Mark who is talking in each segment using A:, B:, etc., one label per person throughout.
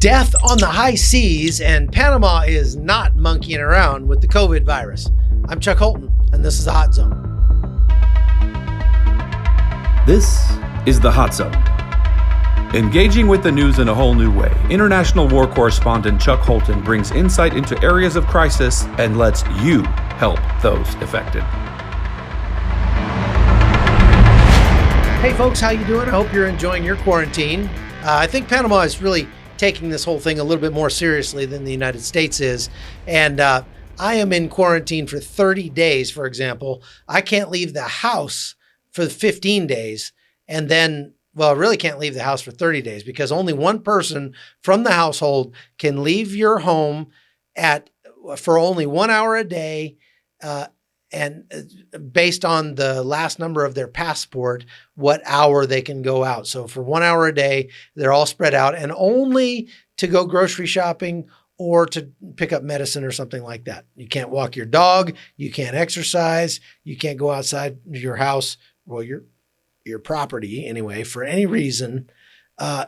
A: Death on the high seas, and Panama is not monkeying around with the COVID virus. I'm Chuck Holton, and this is the Hot Zone.
B: This is the Hot Zone. Engaging with the news in a whole new way, international war correspondent Chuck Holton brings insight into areas of crisis and lets you help those affected.
A: Hey folks, how you doing? I hope you're enjoying your quarantine. I think Panama is really taking this whole thing a little bit more seriously than the United States is. And I am in quarantine for 30 days, for example. I can't leave the house for 15 days. And then, well, I really can't leave the house for 30 days because only one person from the household can leave your home for only 1 hour a day, and based on the last number of their passport, what hour they can go out. So for 1 hour a day, they're all spread out, and only to go grocery shopping or to pick up medicine or something like that. You can't walk your dog. You can't exercise. You can't go outside your house, well, your property anyway, for any reason,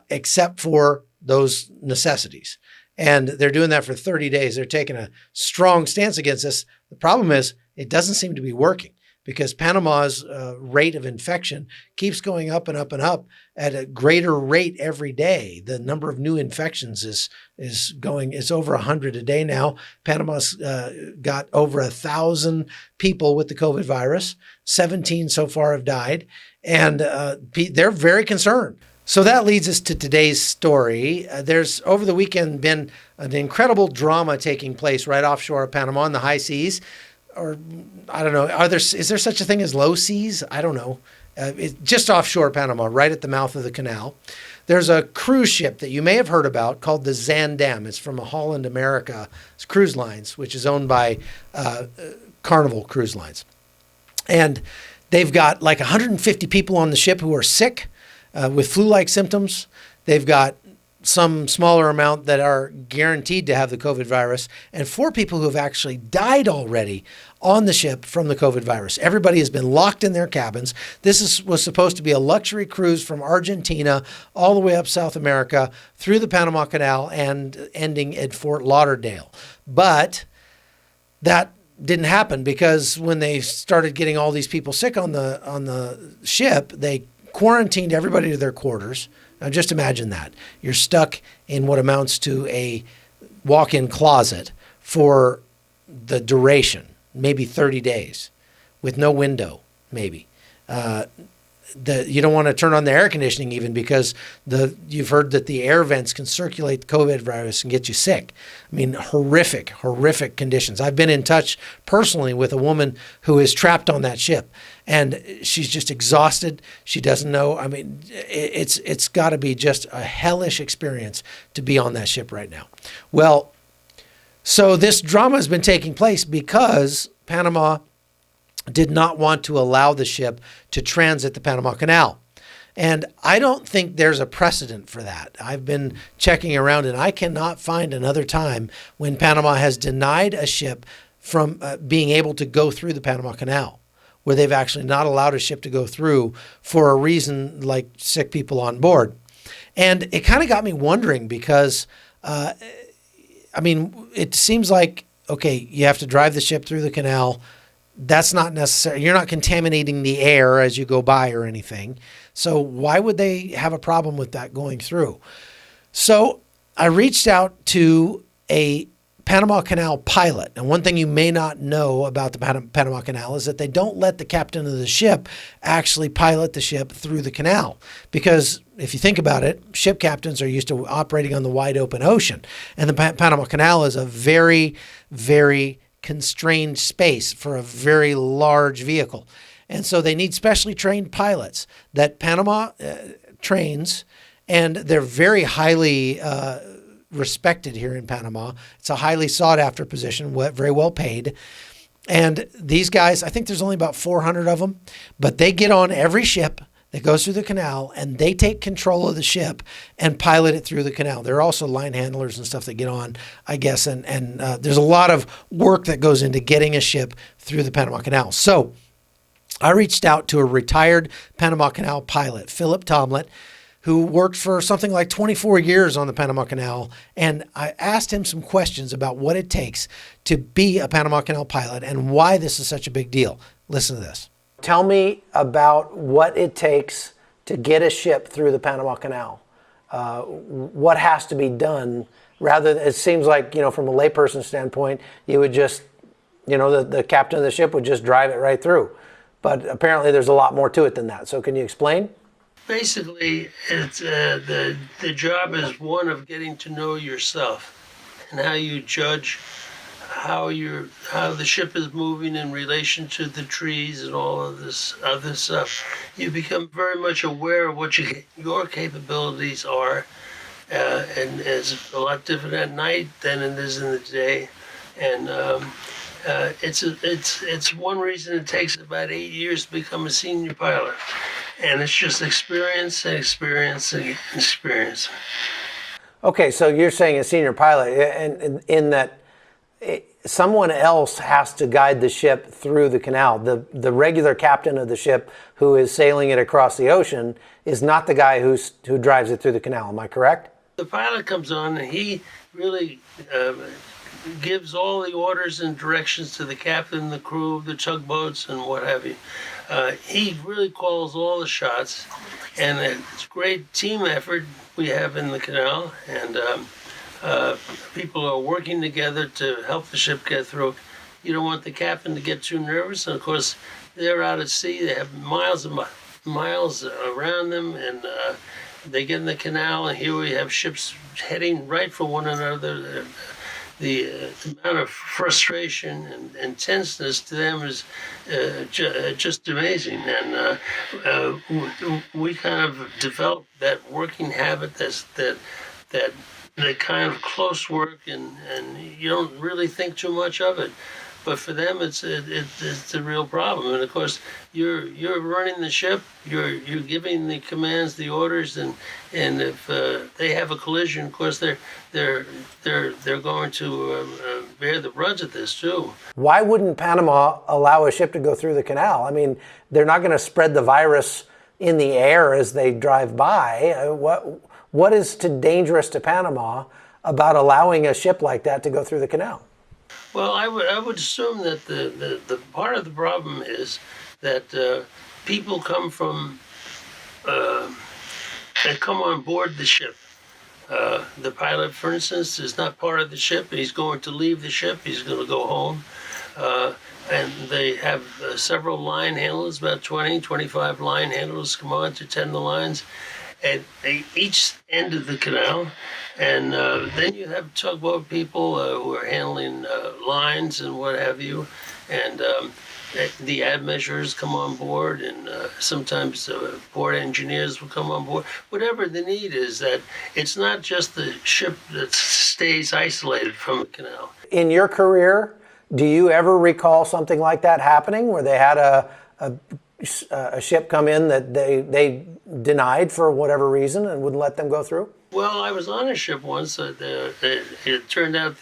A: except for those necessities. And they're doing that for 30 days. They're taking a strong stance against this. The problem is it doesn't seem to be working because Panama's rate of infection keeps going up and up and up at a greater rate every day. The number of new infections is over 100 a day now. Panama's got over 1,000 people with the COVID virus. 17 so far have died, and they're very concerned. So that leads us to today's story. There's over the weekend been an incredible drama taking place right offshore of Panama in the high seas. Or I don't know, is there such a thing as low seas? I don't know. It's just offshore Panama, right at the mouth of the canal. There's a cruise ship that you may have heard about called the Zaandam. It's from Holland, America. It's Cruise Lines, which is owned by Carnival Cruise Lines. And they've got like 150 people on the ship who are sick with flu-like symptoms. They've got some smaller amount that are guaranteed to have the COVID virus, and 4 people who have actually died already on the ship from the COVID virus. Everybody has been locked in their cabins. This was supposed to be a luxury cruise from Argentina all the way up South America through the Panama Canal and ending at Fort Lauderdale. But that didn't happen because when they started getting all these people sick on the ship, they quarantined everybody to their quarters. Now just imagine that. You're stuck in what amounts to a walk-in closet for the duration, maybe 30 days, with no window, maybe. You don't want to turn on the air conditioning even because you've heard that the air vents can circulate the COVID virus and get you sick. I mean, horrific conditions. I've been in touch personally with a woman who is trapped on that ship, and she's just exhausted. She doesn't know. I mean, it's got to be just a hellish experience to be on that ship right now. Well, so this drama has been taking place because Panama did not want to allow the ship to transit the Panama Canal. And I don't think there's a precedent for that. I've been checking around and I cannot find another time when Panama has denied a ship from being able to go through the Panama Canal, where they've actually not allowed a ship to go through for a reason like sick people on board. And it kind of got me wondering because, it seems like, okay, you have to drive the ship through the canal. That's not necessary. You're not contaminating the air as you go by or anything. So why would they have a problem with that going through? So I reached out to a Panama Canal pilot. And one thing you may not know about the Panama Canal is that they don't let the captain of the ship actually pilot the ship through the canal. Because if you think about it, ship captains are used to operating on the wide open ocean. And the Panama Canal is a very, very constrained space for a very large vehicle. And so they need specially trained pilots that Panama trains, and they're very highly respected here in Panama. It's a highly sought after position, very well paid. And these guys, I think there's only about 400 of them, but they get on every ship that goes through the canal and they take control of the ship and pilot it through the canal. There are also line handlers and stuff that get on, I guess, and there's a lot of work that goes into getting a ship through the Panama Canal. So I reached out to a retired Panama Canal pilot, Philip Tomlett, who worked for something like 24 years on the Panama Canal. And I asked him some questions about what it takes to be a Panama Canal pilot and why this is such a big deal. Listen to this. Tell me about what it takes to get a ship through the Panama Canal. What has to be done? Rather, it seems like, from a layperson standpoint, you would just, the captain of the ship would just drive it right through. But apparently there's a lot more to it than that. So can you explain?
C: Basically, it's the job is one of getting to know yourself and how you judge how the ship is moving in relation to the trees and all of this other stuff. You become very much aware of what your capabilities are, and it's a lot different at night than it is in the day. And it's one reason it takes about 8 years to become a senior pilot. And it's just experience and experience and experience. Okay, so you're saying a senior pilot, and in that someone else has to guide the ship through the canal. The regular captain of the ship who is sailing it across the ocean is not the guy who drives it through the canal. Am I correct? The pilot comes on and he really gives all the orders and directions to the captain, the crew, the tugboats, and what have you. He really calls all the shots, and it's a great team effort we have in the canal, and people are working together to help the ship get through. You don't want the captain to get too nervous, and of course they're out at sea. They have miles and miles around them, and they get in the canal, and here we have ships heading right for one another. The amount of frustration and tenseness to them is just amazing. And we kind of developed that working habit, that kind of close work, and you don't really think too much of it. But for them, it's a real problem. And of course, you're running the ship, you're giving the commands, the orders, and if they have a collision, of course they're going to bear the brunt of this too. Why wouldn't Panama allow a ship to go through the canal? I mean, they're not going to spread the virus in the air as they drive by. What is dangerous to Panama about allowing a ship like that to go through the canal? Well, I would assume that the part of the problem is that people come on board the ship. The pilot, for instance, is not part of the ship. He's going to leave the ship. He's going to go home. And they have several line handlers, about 20, 25 line handlers come on to tend the lines at each end of the canal. And then you have tugboat people who are handling lines and what have you. And the ad measurers come on board, and sometimes port engineers will come on board. Whatever the need is, that it's not just the ship that stays isolated from the canal. In your career, do you ever recall something like that happening, where they had a ship come in that they denied for whatever reason and wouldn't let them go through? Well, I was on a ship once. It turned out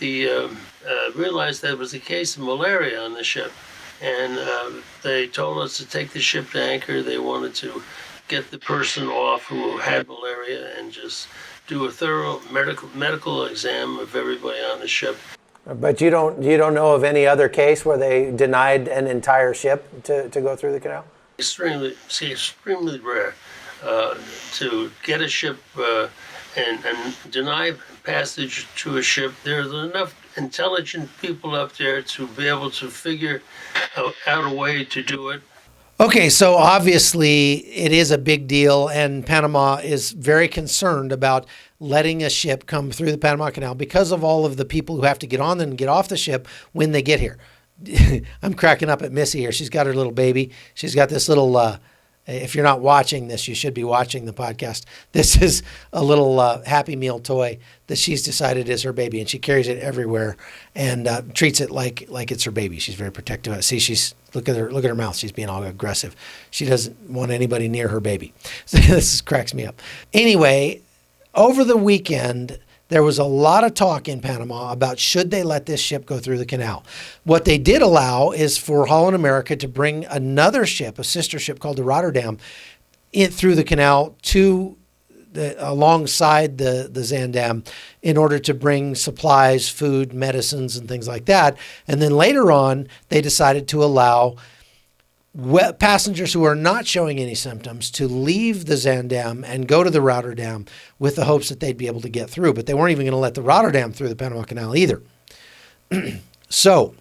C: realized there was a case of malaria on the ship. And they told us to take the ship to anchor. They wanted to get the person off who had malaria and just do a thorough medical exam of everybody on the ship. But you don't know of any other case where they denied an entire ship to go through the canal? Extremely rare to get a ship and deny passage to a ship. There's enough intelligent people up there to be able to figure out a way to do it. Okay, so obviously it is a big deal, and Panama is very concerned about letting a ship come through the Panama Canal because of all of the people who have to get on and get off the ship when they get here. I'm cracking up at Missy here. She's got her little baby. She's got this little, if you're not watching this, you should be watching the podcast. This is a little Happy Meal toy that she's decided is her baby, and she carries it everywhere and treats it like it's her baby. She's very protective of it. See, look at her mouth. She's being all aggressive. She doesn't want anybody near her baby. So this cracks me up. Anyway, over the weekend, there was a lot of talk in Panama about should they let this ship go through the canal. What they did allow is for Holland America to bring another ship, a sister ship called the Rotterdam, through the canal to
A: alongside the Zaandam in order to bring supplies, food, medicines, and things like that. And then later on, they decided to allow passengers who are not showing any symptoms to leave the Zaandam and go to the Rotterdam with the hopes that they'd be able to get through. But they weren't even going to let the Rotterdam through the Panama Canal either. So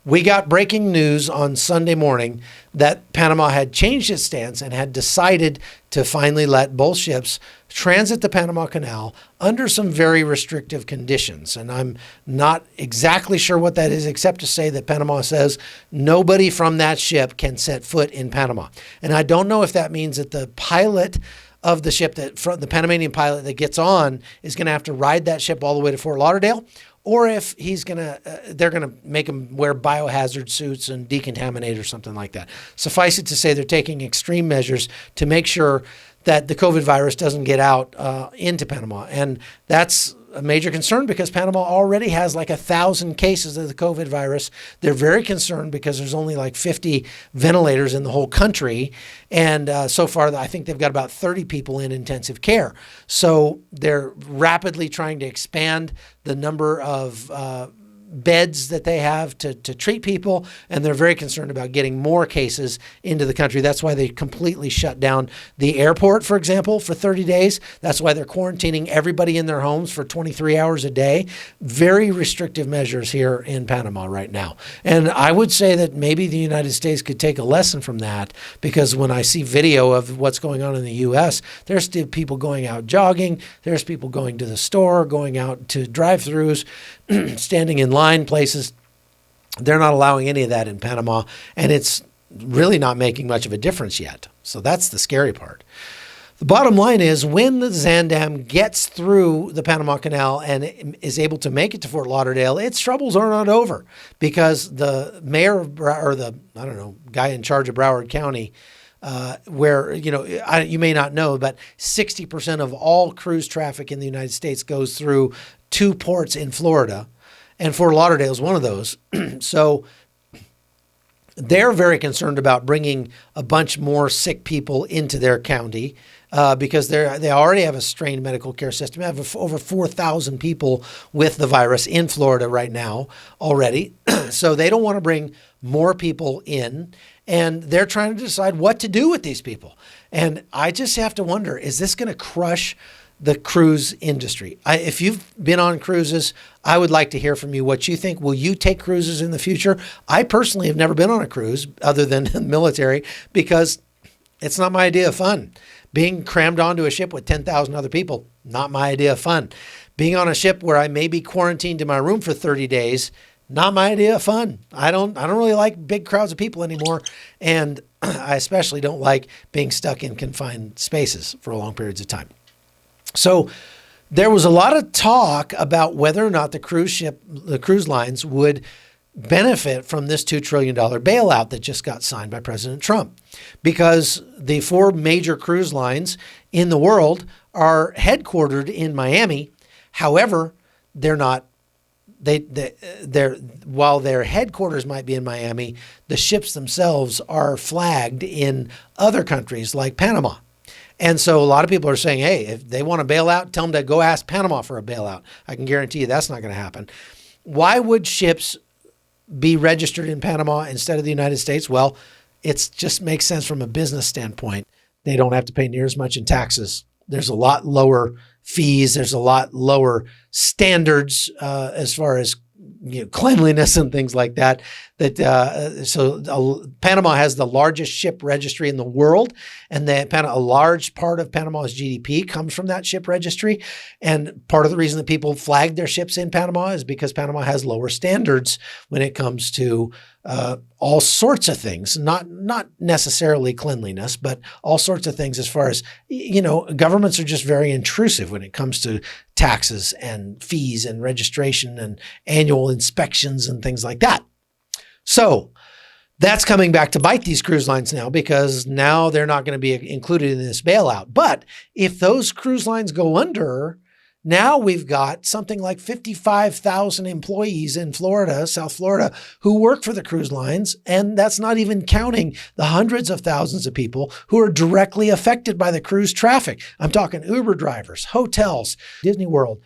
A: we got breaking news on Sunday morning that Panama had changed its stance and had decided to finally let both ships transit the Panama Canal under some very restrictive conditions. And I'm not exactly sure what that is, except to say that Panama says nobody from that ship can set foot in Panama. And I don't know if that means that the pilot of the ship, the Panamanian pilot that gets on, is going to have to ride that ship all the way to Fort Lauderdale, or if they're going to make him wear biohazard suits and decontaminate or something like that. Suffice it to say, they're taking extreme measures to make sure that the COVID virus doesn't get out into Panama. And that's a major concern because Panama already has like 1,000 cases of the COVID virus. They're very concerned because there's only like 50 ventilators in the whole country. And so far, I think they've got about 30 people in intensive care. So they're rapidly trying to expand the number of beds that they have to treat people, and they're very concerned about getting more cases into the country. That's why they completely shut down the airport, for example, for 30 days. That's why they're quarantining everybody in their homes for 23 hours a day. Very restrictive measures here in Panama right now. And I would say that maybe the United States could take a lesson from that, because when I see video of what's going on in the U.S., there's still people going out jogging, there's people going to the store, going out to drive-thrus, standing in line places. They're not allowing any of that in Panama, and it's really not making much of a difference yet. So that's the scary part. The bottom line is, when the Zaandam gets through the Panama Canal and is able to make it to Fort Lauderdale, its troubles are not over, because the mayor or the guy in charge of Broward County, where, you may not know, but 60% of all cruise traffic in the United States goes through 2 ports in Florida, and Fort Lauderdale is one of those. So they're very concerned about bringing a bunch more sick people into their county because they already have a strained medical care system. They have over 4,000 people with the virus in Florida right now already. So they don't want to bring more people in, and they're trying to decide what to do with these people. And I just have to wonder, is this going to crush the cruise industry? If you've been on cruises, I would like to hear from you what you think. Will you take cruises in the future? I personally have never been on a cruise other than the military, because it's not my idea of fun. Being crammed onto a ship with 10,000 other people, not my idea of fun. Being on a ship where I may be quarantined in my room for 30 days, not my idea of fun. I don't really like big crowds of people anymore, and I especially don't like being stuck in confined spaces for long periods of time. So there was a lot of talk about whether or not the cruise lines would benefit from this $2 trillion bailout that just got signed by President Trump, because the 4 major cruise lines in the world are headquartered in Miami. However, they're not. While their headquarters might be in Miami, the ships themselves are flagged in other countries like Panama. And so a lot of people are saying, hey, if they want a bailout, tell them to go ask Panama for a bailout. I can guarantee you that's not going to happen. Why would ships be registered in Panama instead of the United States? Well, it just makes sense from a business standpoint. They don't have to pay near as much in taxes. There's a lot lower fees. There's a lot lower standards as far as cleanliness and things like that. So Panama has the largest ship registry in the world, and a large part of Panama's GDP comes from that ship registry. And part of the reason that people flag their ships in Panama is because Panama has lower standards when it comes to all sorts of things, not necessarily cleanliness, but all sorts of things as far as, governments are just very intrusive when it comes to taxes and fees and registration and annual inspections and things like that. So that's coming back to bite these cruise lines now, because now they're not going to be included in this bailout. But if those cruise lines go under, Now we've got something like 55,000 employees in Florida, South Florida, who work for the cruise lines. And that's not even counting the hundreds of thousands of people who are directly affected by the cruise traffic. I'm talking Uber drivers, hotels, Disney World.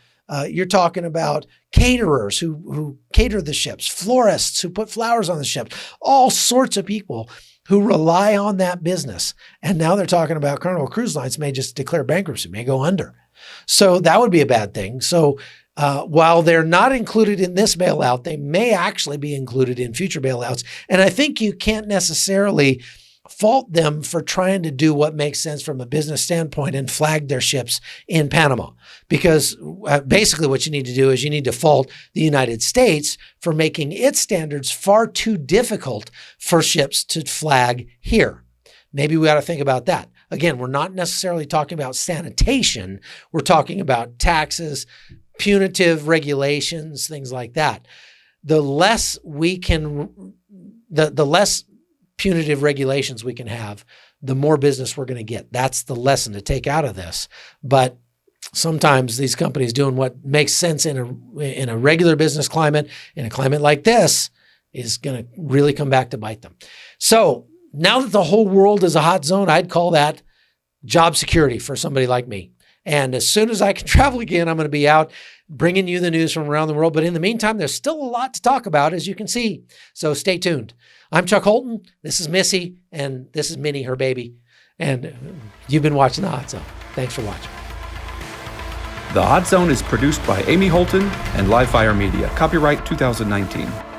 A: You're talking about caterers who cater the ships, florists who put flowers on the ships, all sorts of people who rely on that business. And now they're talking about Carnival Cruise Lines may just declare bankruptcy, may go under. So that would be a bad thing. So while they're not included in this bailout, they may actually be included in future bailouts. And I think you can't necessarily fault them for trying to do what makes sense from a business standpoint and flag their ships in Panama. Because basically what you need to do is you need to fault the United States for making its standards far too difficult for ships to flag here. Maybe we ought to think about that. Again, we're not necessarily talking about sanitation. We're talking about taxes, punitive regulations, things like that. The less punitive regulations we can have, the more business we're going to get. That's the lesson to take out of this. But sometimes these companies doing what makes sense in a regular business climate, in a climate like this, is going to really come back to bite them. So now that the whole world is a hot zone, I'd call that job security for somebody like me. And as soon as I can travel again, I'm going to be out bringing you the news from around the world. But in the meantime, there's still a lot to talk about, as you can see. So stay tuned. I'm Chuck Holton. This is Missy, and this is Minnie, her baby. And you've been watching The Hot Zone. Thanks for watching.
B: The Hot Zone is produced by Amy Holton and Livefire Media. Copyright 2019.